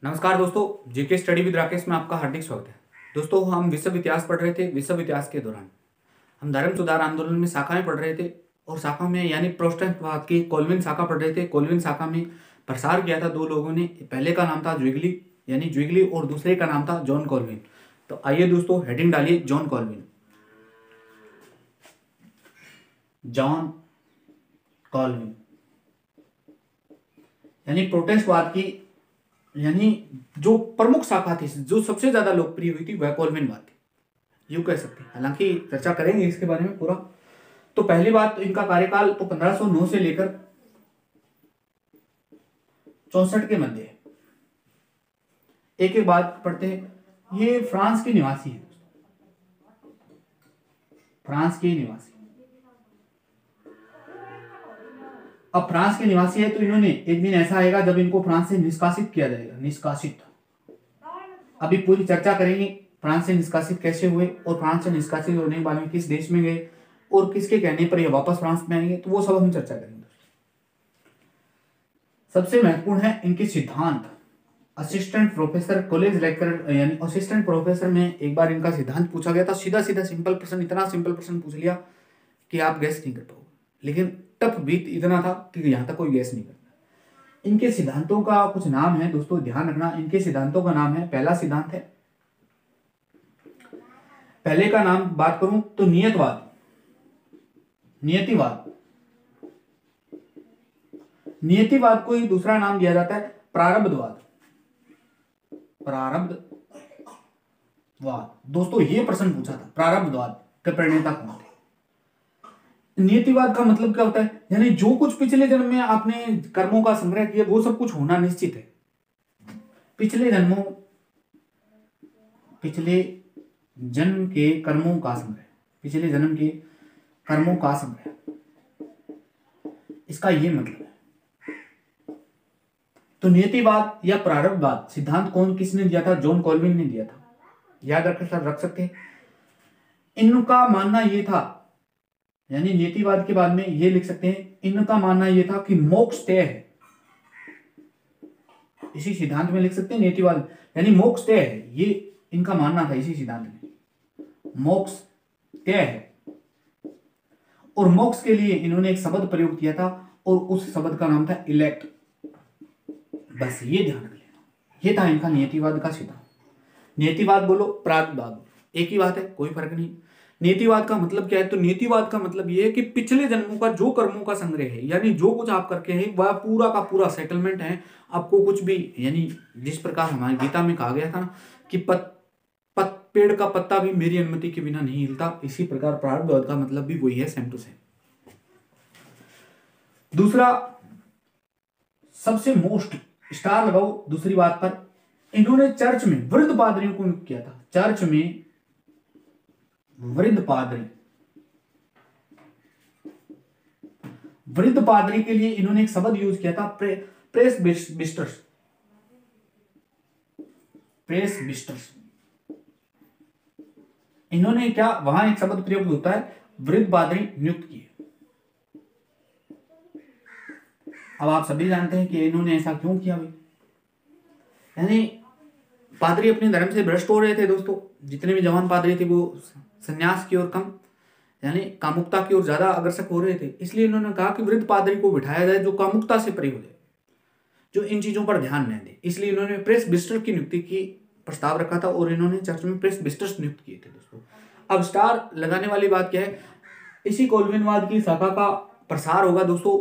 नमस्कार दोस्तों, GK study with Rakesh में आपका हार्दिक स्वागत है। दोस्तों, हम विश्व इतिहास पढ़ रहे थे। विश्व इतिहास के दौरान हम धर्म सुधार आंदोलन में शाखाएं पढ़ रहे थे और शाखा में यानी प्रोटेस्टेंटवाद की कोलविन शाखा पढ़ रहे थे। कोलविन शाखा में प्रसार किया था दो लोगों ने। पहले का नाम था ज्विगली यानी ज्विगली और दूसरे का नाम था जॉन कॉल्विन। तो आइए दोस्तों, हेडिंग डालिए जॉन कॉल्विन। जॉन कॉल्विन यानी प्रोटेस्टेंटवाद की यानी जो प्रमुख शाखा थी, जो सबसे ज्यादा लोकप्रिय हुई थी, वह कॉल्विनवाद थी, यूं कह सकते हैं। हालांकि चर्चा करेंगे इसके बारे में पूरा। तो पहली बात, तो इनका कार्यकाल तो 1509 से लेकर 64 के मध्य है। एक एक बात पढ़ते हैं। ये फ्रांस के निवासी है, फ्रांस के निवासी। अब फ्रांस के निवासी है तो इन्होंने, एक दिन ऐसा आएगा जब इनको फ्रांस से निष्कासित किया जाएगा। निष्कासित, अभी पूरी चर्चा करेंगे फ्रांस से निष्कासित कैसे हुए और फ्रांस से निष्कासित होने के बाद में किस देश में गए और किसके कहने पर ये वापस फ्रांस में आएंगे, तो वो सब हम चर्चा करेंगे। सबसे महत्वपूर्ण है इनके सिद्धांत। असिस्टेंट प्रोफेसर, कॉलेज लेक्चरर यानी असिस्टेंट प्रोफेसर में एक बार इनका सिद्धांत पूछा गया था। सीधा सीधा सिंपल प्रश्न, इतना सिंपल प्रश्न पूछ लिया कि आप गैस नहीं कर पाओगे, लेकिन टफ बीट इतना था कि यहां तक कोई गैस नहीं करता। इनके सिद्धांतों का कुछ नाम है दोस्तों, ध्यान रखना। इनके सिद्धांतों का नाम है, पहला सिद्धांत है, पहले का नाम बात करूं तो नियतवाद, नियतिवाद। नियतिवाद को ही दूसरा नाम दिया जाता है प्रारब्धवाद, प्रारब्धवाद। दोस्तों ये प्रश्न पूछा था, प्रारब्धवाद के प्रणेता कौन थे। नियतिवाद का मतलब क्या होता है, यानी जो कुछ पिछले जन्म में आपने कर्मों का संग्रह किया वो सब कुछ होना निश्चित है। पिछले जन्म के कर्मों का संग्रह, पिछले जन्म के कर्मों का संग्रह, इसका ये मतलब है। तो नियतिवाद या प्रारब्धवाद सिद्धांत किसने दिया था? जॉन कॉल्विन ने दिया था। याद रख सकते हैं। इनका मानना यह था, यानी नियतिवाद के बाद में ये लिख सकते हैं, इनका मानना यह था कि मोक्ष तय है। इसी सिद्धांत में लिख सकते हैं नियतिवाद यानी मोक्ष तय है, ये इनका मानना था। इसी सिद्धांत में मोक्ष तय है, और मोक्ष के लिए इन्होंने एक शब्द प्रयोग किया था और उस शब्द का नाम था इलेक्ट। बस ये ध्यान रख लेना, ये था इनका नियतिवाद का सिद्धांत। नियतिवाद बोलो, प्रारब्धवाद बोलो, एक ही बात है, कोई फर्क नहीं। नियतिवाद का मतलब क्या है? तो नियतिवाद का मतलब यह है कि पिछले जन्मों का जो कर्मों का संग्रह है, यानी जो कुछ आप करके हैं वह पूरा का पूरा सेटलमेंट है। आपको कुछ भी, यानी जिस प्रकार हमारी गीता में कहा गया था कि पेड़ का पत्ता भी मेरी अनुमति के बिना नहीं हिलता, इसी प्रकार प्रारब्धवाद का मतलब भी वही है, सेम टू सेम। दूसरा, सबसे मोस्ट स्टार लगाओ दूसरी बात पर, इन्होंने चर्च में वृद्ध पादरियों को नियुक्त किया था। चर्च में वृद्ध पादरी के लिए इन्होंने एक शब्द यूज किया था, प्रेस बिस्टर्स। इन्होंने क्या, वहां एक शब्द प्रयोग होता है, वृद्ध पादरी नियुक्त किए। अब आप सभी जानते हैं कि इन्होंने ऐसा क्यों किया भाई, यानी पादरी अपने धर्म से भ्रष्ट हो रहे थे दोस्तों। जितने भी जवान पादरी थे वो संन्यास की ओर कम, यानी कामुकता की ओर ज्यादा अग्रसर हो रहे थे। इसलिए इन्होंने कहा कि वृद्ध पादरी को बिठाया जाए जो कामुकता से परे हो जाए, जो इन चीजों पर ध्यान न दे। इसलिए इन्होंने प्रेस बिस्टर की नियुक्ति की प्रस्ताव रखा था और इन्होंने चर्च में प्रेस बिस्टर्स नियुक्त किए थे दोस्तों। अब स्टार लगाने वाली बात क्या है, इसी कॉल्विनवाद की शाखा का प्रसार होगा दोस्तों,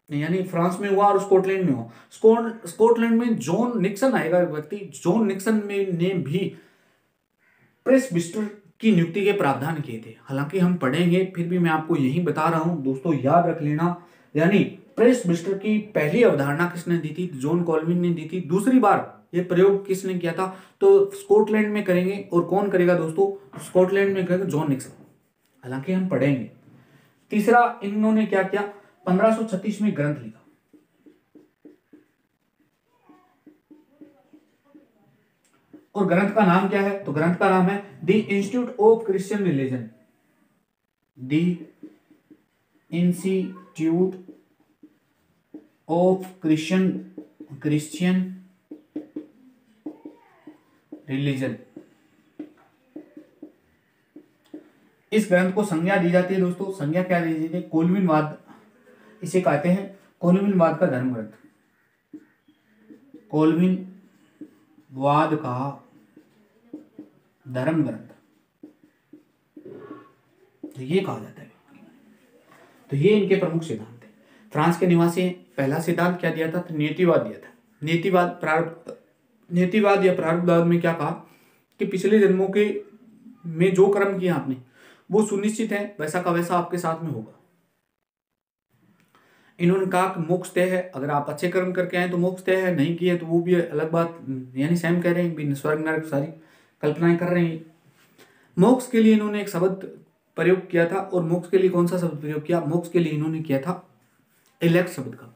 यानी फ्रांस में हुआ और स्कॉटलैंड में हुआ। स्कॉटलैंड में जॉन निक्सन आएगा व्यक्ति। जॉन निक्सन ने भी प्रेस बिस्टर की नियुक्ति के प्रावधान किए थे। हालांकि हम पढ़ेंगे, फिर भी मैं आपको यही बता रहा हूं दोस्तों, याद रख लेना। यानी प्रेस बिस्टर की पहली अवधारणा किसने दी थी? जॉन कॉल्विन ने दी थी। दूसरी बार ये प्रयोग किसने किया था? तो स्कॉटलैंड में करेंगे। और कौन करेगा दोस्तों? स्कॉटलैंड में करेगा जॉन निक्सन। हालांकि हम पढ़ेंगे। तीसरा, इन्होंने क्या किया? 1536 में ग्रंथ लिखा। और ग्रंथ का नाम क्या है? तो ग्रंथ का नाम है the institute of Christian religion. The institute of Christian religion. इस ग्रंथ को संज्ञा दी जाती है दोस्तों, संज्ञा क्या दी जाती है? कोलविनवाद, इसे कहते हैं कोलविनवाद का धर्म ग्रंथ, कोलविनवाद का धर्म ग्रंथ, तो ये कहा जाता है। तो ये इनके प्रमुख सिद्धांत है। फ्रांस के निवासी हैं। पहला सिद्धांत क्या दिया था? तो नीतिवाद दिया था। नीतिवाद या प्रारब्धवाद में क्या कहा कि पिछले जन्मों के में जो कर्म किया आपने वो सुनिश्चित है, वैसा का वैसा आपके साथ में होगा। इन्होंने कहा कि मोक्ष तय है, अगर आप अच्छे कर्म करके आए तो मोक्ष तय है, नहीं किए तो वो भी अलग बात। यानी स्वयं कह रहे हैं स्वर्ग नरक सारी कल्पनाएं कर रहे हैं। मोक्ष के लिए इन्होंने एक शब्द प्रयोग किया था, और मोक्ष के लिए कौन सा शब्द प्रयोग किया? मोक्ष के लिए इन्होंने किया था इलेक्ट शब्द का।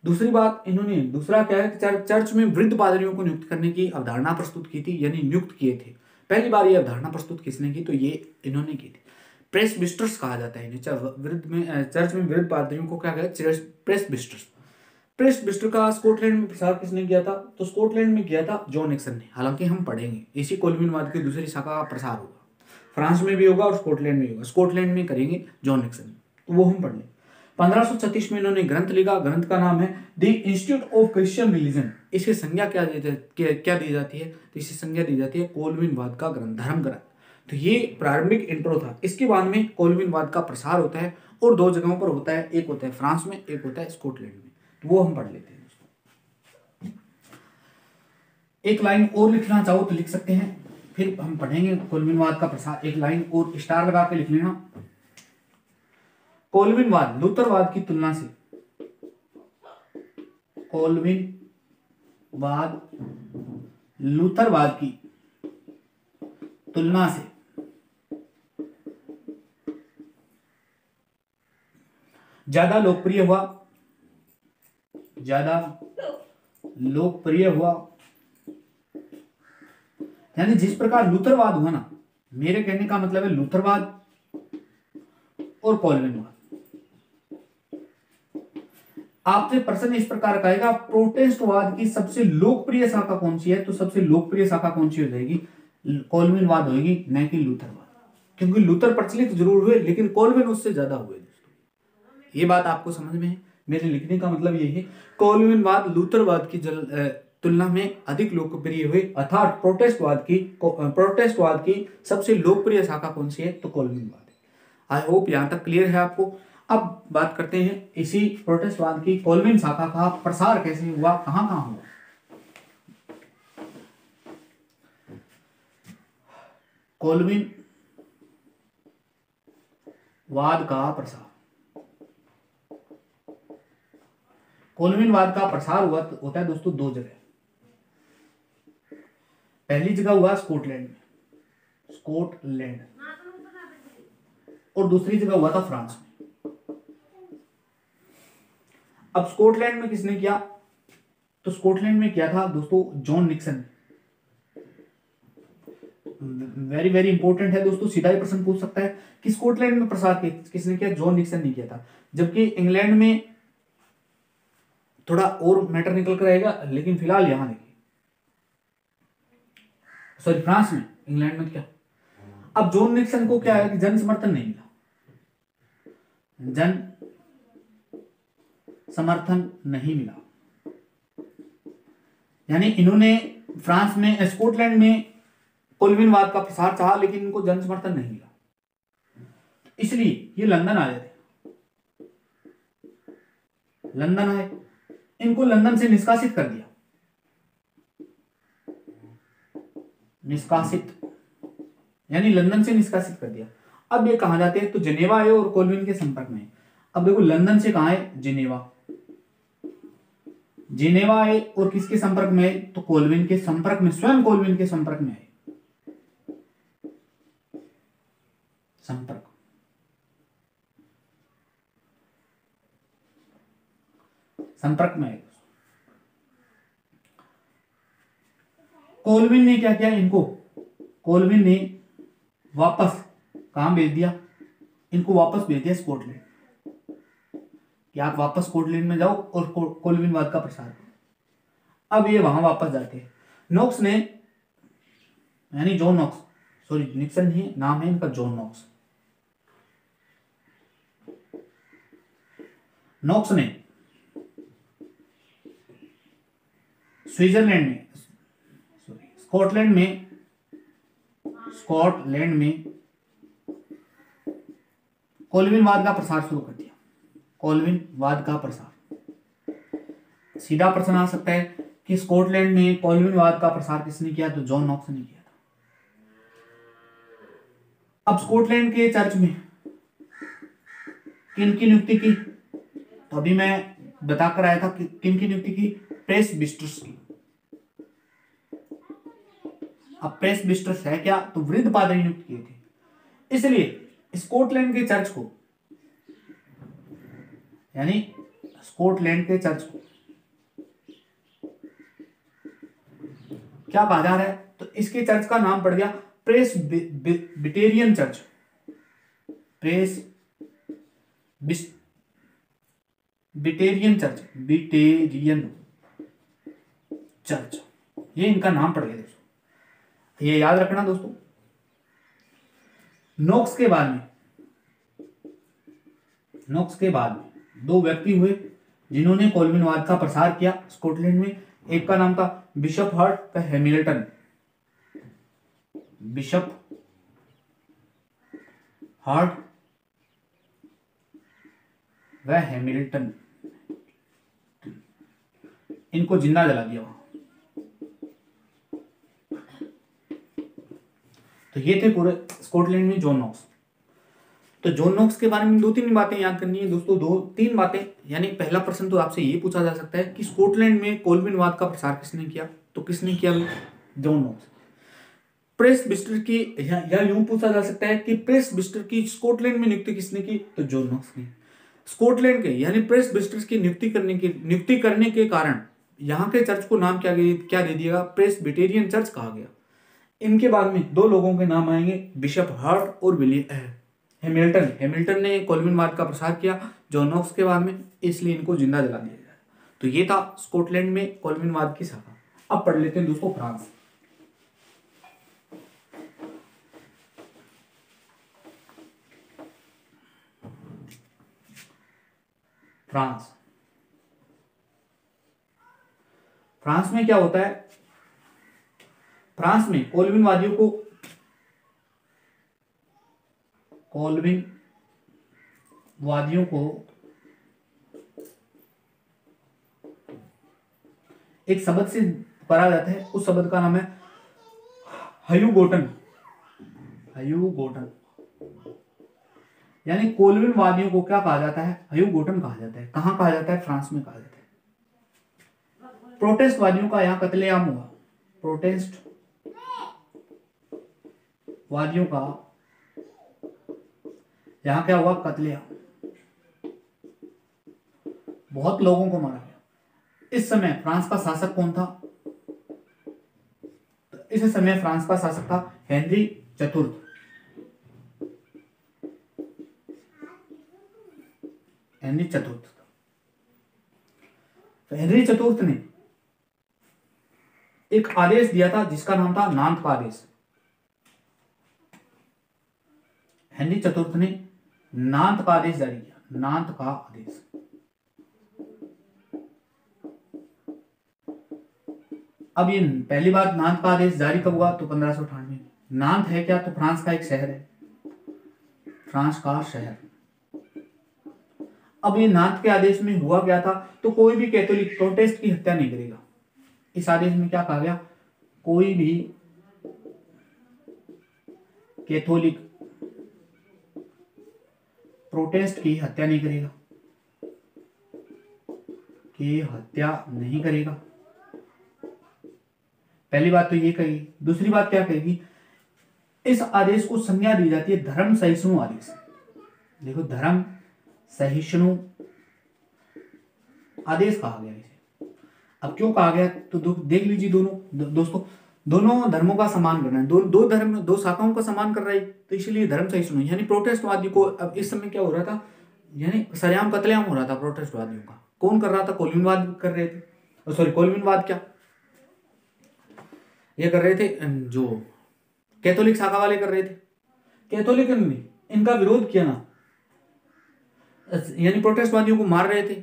दूसरी बात, इन्होंने दूसरा क्या है, चर्च में वृद्ध पादरियों को नियुक्त करने की अवधारणा प्रस्तुत की थी, यानी नियुक्त किए थे। पहली बार ये अवधारणा प्रस्तुत किसने की? तो ये इन्होंने की थी। प्रेसबिस्टर्स कहा जाता है इन्हें। चर्च में वृद्ध पादरियों को क्या कहते हैं? प्रेसबिस्टर्स। प्रेसबिस्टर का स्कॉटलैंड में प्रसार किसने किया था? तो स्कॉटलैंड में किया था जॉन निक्सन ने। हालांकि हम पढ़ेंगे इसी कोलविनवाद की दूसरी शाखा का प्रसार होगा, फ्रांस में भी होगा और स्कॉटलैंड में होगा। स्कॉटलैंड में करेंगे जॉन निक्सन, तो वो हम पढ़ लें। 1536 में इन्होंने ग्रंथ लिखा, ग्रंथ का नाम है the institute of Christian religion. इसकी संज्ञा क्या दी जाती है? तो इसी संज्ञा दी जाती है कोलविनवाद का ग्रंथ, धर्म ग्रंथ। तो ये प्रारंभिक इंट्रो था। इसके बाद में कोलविनवाद का प्रसार होता है, और दो जगहों पर होता है, एक होता है फ्रांस में, एक होता है स्कॉटलैंड में। तो वो हम पढ़ लेते हैं। एक लाइन और लिखना चाहो तो लिख सकते हैं, फिर हम पढ़ेंगे कोलविनवाद का प्रसार। एक लाइन और स्टार लगा के लिख लेना। कोलविनवाद लूथरवाद की तुलना से, कोलविनवाद लूथरवाद की तुलना से ज्यादा लोकप्रिय हुआ, यानी जिस प्रकार लूथरवाद हुआ ना, मेरे कहने का मतलब है लूथरवाद और कोलविनवाद। आपसे प्रश्न इस प्रकार का आएगा, प्रोटेस्टवाद की सबसे लोकप्रिय शाखा कौन सी है? तो सबसे लोकप्रिय शाखा कौन सी हो जाएगी? कोलविनवाद होगी, न कि लूथरवाद। क्योंकि लूथर प्रचलित जरूर हुए, लेकिन कोलविन उससे ज्यादा हुए। दोस्तों ये बात आपको समझ में है? मेरे लिखने का मतलब ये है, कोलविनवाद लूथरवाद की तुलना में अधिक लोकप्रिय हुए, अर्थात प्रोटेस्टवाद की सबसे लोकप्रिय शाखा कौन सी है? तो कोलविनवाद है। आई होप यहां तक क्लियर है आपको। अब बात करते हैं इसी प्रोटेस्टवाद की कोलविन शाखा का प्रसार कैसे हुआ, कहां कहां हुआ। कोलविनवाद का प्रसार, कोलविनवाद का प्रसार होता है दोस्तों दो जगह। पहली जगह हुआ स्कॉटलैंड में, और दूसरी जगह हुआ था फ्रांस में। अब स्कॉटलैंड में किसने किया? तो स्कॉटलैंड में किया था दोस्तों John Nixon. Very very important है दोस्तों, सीधा ही प्रश्न पूछ सकता है कि स्कॉटलैंड में प्रसार किसने किया? जॉन निक्सन ने किया था। जबकि इंग्लैंड में थोड़ा और मैटर निकल कर आएगा, लेकिन फिलहाल यहां देखिए, सॉरी फ्रांस में, इंग्लैंड में क्या। अब जॉन निक्सन को क्या है कि जन समर्थन नहीं मिला, जन समर्थन नहीं मिला, यानी इन्होंने फ्रांस में, स्कॉटलैंड में कोलविनवाद का प्रसार चाहा, लेकिन इनको जन समर्थन नहीं मिला, इसलिए ये लंदन आ जाते। लंदन आए, इनको लंदन से निष्कासित कर दिया, निष्कासित यानी लंदन से निष्कासित कर दिया। अब ये कहां जाते हैं? तो जिनेवा आए और कोलविन के संपर्क में। अब देखो लंदन से कहां है? जिनेवा। जिनेवा आए और किसके संपर्क में आए? तो कोलविन के संपर्क में, स्वयं कोलविन के संपर्क में आए, संपर्क। संपर्क में आए। कोलविन ने क्या किया? इनको कोलविन ने वापस कहां भेज दिया? इनको वापस भेज दिया स्कॉटलैंड, कि आप वापस स्कॉटलैंड में जाओ और कोलविनवाद का प्रसार करो। अब ये वहां वापस जाते हैं। नोक्स ने यानी जॉन नॉक्स, सॉरी निक्सन नहीं, नाम है इनका जॉन नॉक्स। नॉक्स ने स्विट्जरलैंड में, सॉरी स्कॉटलैंड में कॉल्विनवाद का प्रसार शुरू कर दिया। कॉल्विनवाद का प्रसार, सीधा प्रश्न आ सकता है कि स्कॉटलैंड में कॉल्विनवाद का प्रसार किसने किया, तो जॉन नॉक्स ने किया था। अब स्कॉटलैंड के चर्च में किन की नियुक्ति की, तो अभी मैं बताकर आया था कि किन की नियुक्ति की, प्रेस्बिटर्स की। अब प्रेस्बिटर्स है क्या, तो वृद्ध पादरी नियुक्त किए थे। इसलिए स्कॉटलैंड के चर्च को, यानी स्कॉटलैंड के चर्च को क्या कहा जा रहा है, तो इसके चर्च का नाम पड़ गया प्रेस्बिटेरियन चर्च। बिटेरियन चर्च, ये इनका नाम पड़ गया दोस्तों, ये याद रखना दोस्तों। नॉक्स के बाद में दो व्यक्ति हुए जिन्होंने कॉल्विनवाद का प्रसार किया स्कॉटलैंड में। एक का नाम था बिशप हर्ट व हैमिल्टन। बिशप हर्ट व हैमिल्टन, इनको जिंदा जला दिया। तो ये थे पूरे स्कॉटलैंड में जॉन नॉक्स। तो जॉन नॉक्स के बारे में 2-3 बातें याद करनी है दोस्तों, 2-3 बातें। यानी पहला प्रश्न तो आपसे ये पूछा जा सकता है कि स्कॉटलैंड में कॉल्विनवाद का प्रसार किसने किया, तो किसने किया, जॉन नॉक्स। प्रेस्बिटर की, या यूं पूछा जा सकता है कि प्रेस्बिटर की स्कॉटलैंड में नियुक्ति किसने की, तो जॉन नॉक्स ने। स्कॉटलैंड के यानी प्रेस्बिटर की नियुक्ति करने के कारण यहाँ के चर्च को नाम क्या दे दिया, प्रेस्बिटेरियन चर्च कहा गया। इनके बाद में दो लोगों के नाम आएंगे, बिशप हर्ट और हैमिल्टन ने कॉल्विनवाद का प्रसार किया जॉन नॉक्स के बाद में, इसलिए इनको जिंदा जला दिया जाए। तो ये था स्कॉटलैंड में कॉल्विनवाद की शाखा। अब पढ़ लेते हैं दोस्तों फ्रांस। फ्रांस में क्या होता है, फ्रांस में कॉल्विनवादियों को एक शब्द से पुकारा जाता है। उस शब्द का नाम है ह्यूगोटन। यानी कॉल्विनवादियों को क्या कहा जाता है, ह्यूगोटन कहा जाता है। कहां कहा जाता है, फ्रांस में कहा जाता है। प्रोटेस्टवादियों का यहां कत्लेआम हुआ। प्रोटेस्टवादियों का यहां क्या हुआ, कत्लेआम। बहुत लोगों को मारा गया। इस समय फ्रांस का शासक कौन था, तो इस समय फ्रांस का शासक था हेनरी चतुर्थ। हेनरी चतुर्थ ने एक आदेश दिया था जिसका नाम था नांत का आदेश। हेनरी चतुर्थ ने नांत का आदेश जारी किया। नांत का आदेश, अब ये पहली बात, नांत का आदेश जारी कब हुआ, तो 1598। नांत है क्या, तो फ्रांस का एक शहर है, फ्रांस का शहर। अब ये नांत के आदेश में हुआ क्या था, तो कोई भी कैथोलिक प्रोटेस्ट की हत्या नहीं करेगा। इस आदेश में क्या कहा गया, कोई भी कैथोलिक प्रोटेस्ट की हत्या नहीं करेगा, पहली बात तो ये कही। दूसरी बात क्या कहेगी, इस आदेश को संज्ञा दी जाती है धर्म सहिष्णु आदेश। देखो, धर्म सहिष्णु आदेश कहा गया इसे। अब क्यों कहा गया, तो देख लीजिए दोस्तों, दोनों धर्मों का सम्मान करना है। दो शाखाओं का सम्मान कर रहा है, तो इसलिए धर्म सहिष्णु। यानी प्रोटेस्टवादी को अब इस समय क्या हो रहा था, यानी सरेआम कत्लेआम हो रहा था प्रोटेस्टवादियों का। कौन कर रहा था, कॉल्विनवाद कर रहे थे। सॉरी, कॉल्विनवाद क्या, ये कर रहे थे जो कैथोलिक शाखा वाले कर रहे थे। कैथोलिक ने इनका विरोध किया ना, यानी प्रोटेस्टवादियों को मार रहे थे।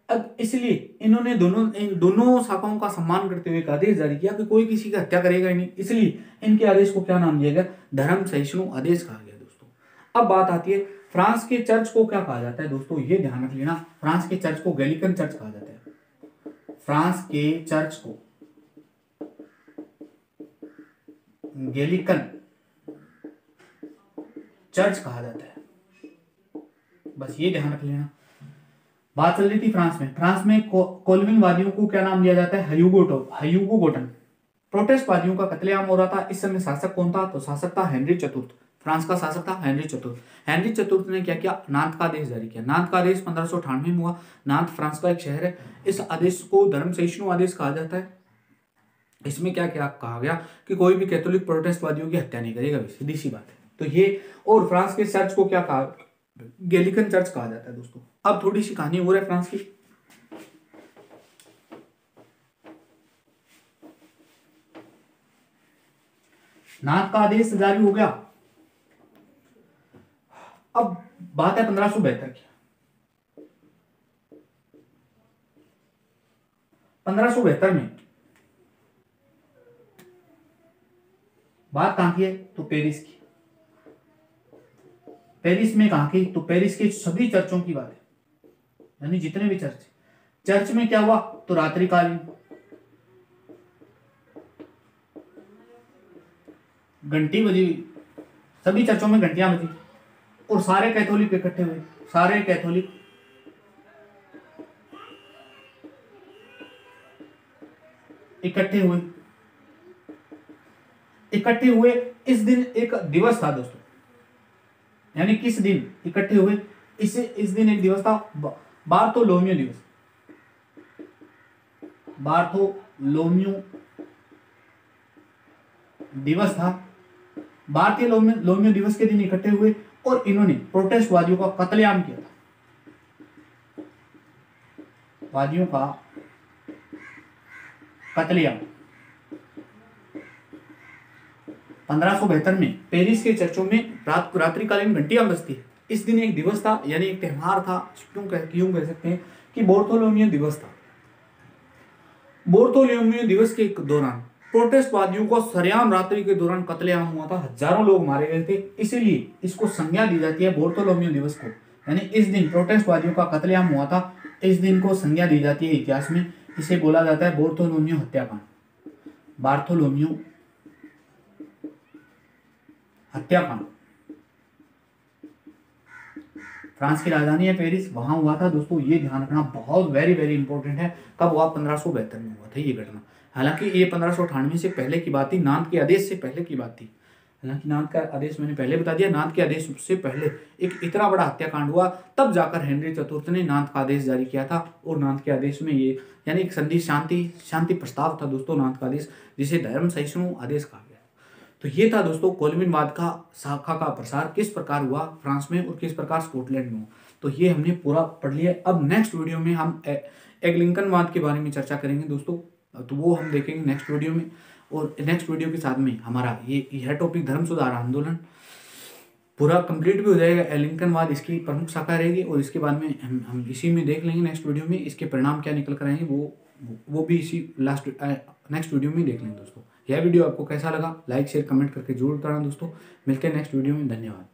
अब इसलिए इन्होंने इन दोनों शाखाओं का सम्मान करते हुए एक आदेश जारी किया कि कोई किसी की हत्या करेगा ही नहीं। इसलिए इनके आदेश को क्या नाम दिया गया? धर्म सहिष्णु आदेश कहा गया दोस्तों। अब बात आती है फ्रांस के चर्च को क्या कहा जाता है दोस्तों, ये ध्यान रख लेना। फ्रांस के चर्च को गैलिकन चर्च कहा जाता है। फ्रांस के चर्च को गैलिकन चर्च कहा जाता है, बस ये ध्यान रख लेना। बात चल रही थी फ्रांस में कोल्विनवादियों को क्या नाम दिया जाता है? हयूगोटन। प्रोटेस्टवादियों का कत्लेआम हो रहा था। इस समय शासक कौन था? तो शासक था हेनरी चतुर्थ। फ्रांस का शासक था हेनरी चतुर्थ। हेनरी चतुर्थ ने क्या किया? नांत का आदेश जारी किया। नांत का आदेश 1598 में हुआ। नांत फ्रांस का एक शहर है। इस आदेश को धर्म सहिष्णु आदेश कहा जाता है। इसमें क्या क्या कहा गया कि कोई भी कैथोलिक प्रोटेस्टवादियों की हत्या नहीं करेगा, सीधी सी बात है। तो ये, और फ्रांस के चर्च को क्या कहा? गैलिकन चर्च कहा जाता है दोस्तों। अब थोड़ी सी कहानी और है फ्रांस की। नांत का आदेश जारी हो गया। अब बात है 1572 की। 1572 में बात कहां की है? तो पेरिस की। पेरिस में कहां की? तो पेरिस के सभी चर्चों की बात है, यानी जितने भी चर्च में क्या हुआ? तो रात्रिकालीन घंटी बजी, सभी चर्चों में घंटियां बजी और सारे कैथोलिक इकट्ठे हुए। सारे कैथोलिक इकट्ठे हुए। इस दिन एक दिवस था दोस्तों, यानी किस दिन इकट्ठे हुए? इस दिन एक दिवस था, बार्थोलोम्यू दिवस। बार्थोलोम्यू दिवस था। भारतीय लोम्यू दिवस के दिन इकट्ठे हुए और इन्होंने प्रोटेस्टवादियों का कत्लेआम किया था। वादियों का कत्लेआम 1572 में पेरिस के चर्चों में रात्रिकालीन घंटियां बजती है। इस दिन एक दिवस था, यानी एक त्योहार था। क्यों कह सकते हैं कि बार्थोलोम्यू दिवस था। बार्थोलोम्यू दिवस के दौरान प्रोटेस्टवादियों को सरेआम रात्रि के दौरान कत्लेआम हुआ था। हजारों लोग मारे गए थे। इसीलिए इसको संज्ञा दी जाती है बार्थोलोम्यू दिवस को, यानी इस दिन प्रोटेस्टवादियों का कत्लेआम हुआ था। इस दिन को संज्ञा दी जाती है इतिहास में। इसे बोला जाता है बार्थोलोम्यू हत्याकांड। बार्थोलोम्यू हत्याकांड। फ्रांस की राजधानी है पेरिस, वहां हुआ था दोस्तों। ये ध्यान रखना, बहुत वेरी वेरी इंपॉर्टेंट है। कब हुआ? 1572 में हुआ था ये घटना। हालांकि ये 1598 से पहले की बात थी, नांत के आदेश से पहले की बात थी। हालांकि नांत का आदेश मैंने पहले बता दिया, नांत के आदेश से पहले एक इतना बड़ा हत्याकांड हुआ, तब जाकर हेनरी चतुर्थ ने नांत का आदेश जारी किया था। और नांत के आदेश में ये, यानी एक संधि शांति प्रस्ताव था दोस्तों, नांत का आदेश, जिसे धर्म सहिष्णु आदेश कहा गया। तो ये था दोस्तों कोल्विनवाद का शाखा का प्रसार किस प्रकार हुआ फ्रांस में और किस प्रकार स्कॉटलैंड में हुआ। तो ये हमने पूरा पढ़ लिया। अब नेक्स्ट वीडियो में हम एंग्लिकनवाद के बारे में चर्चा करेंगे दोस्तों, तो वो हम देखेंगे नेक्स्ट वीडियो में। और नेक्स्ट वीडियो के साथ में हमारा यह टॉपिक धर्म सुधार आंदोलन पूरा कंप्लीट भी हो जाएगा। एंग्लिकनवाद इसकी प्रमुख शाखा रहेगी और इसके बाद में हम इसी में देख लेंगे नेक्स्ट वीडियो में इसके परिणाम क्या निकल कर आएंगे, वो भी इसी नेक्स्ट वीडियो में देख लेंगे दोस्तों। यह वीडियो आपको कैसा लगा? लाइक शेयर कमेंट करके जरूर बताना दोस्तों। मिलते हैं नेक्स्ट वीडियो में। धन्यवाद।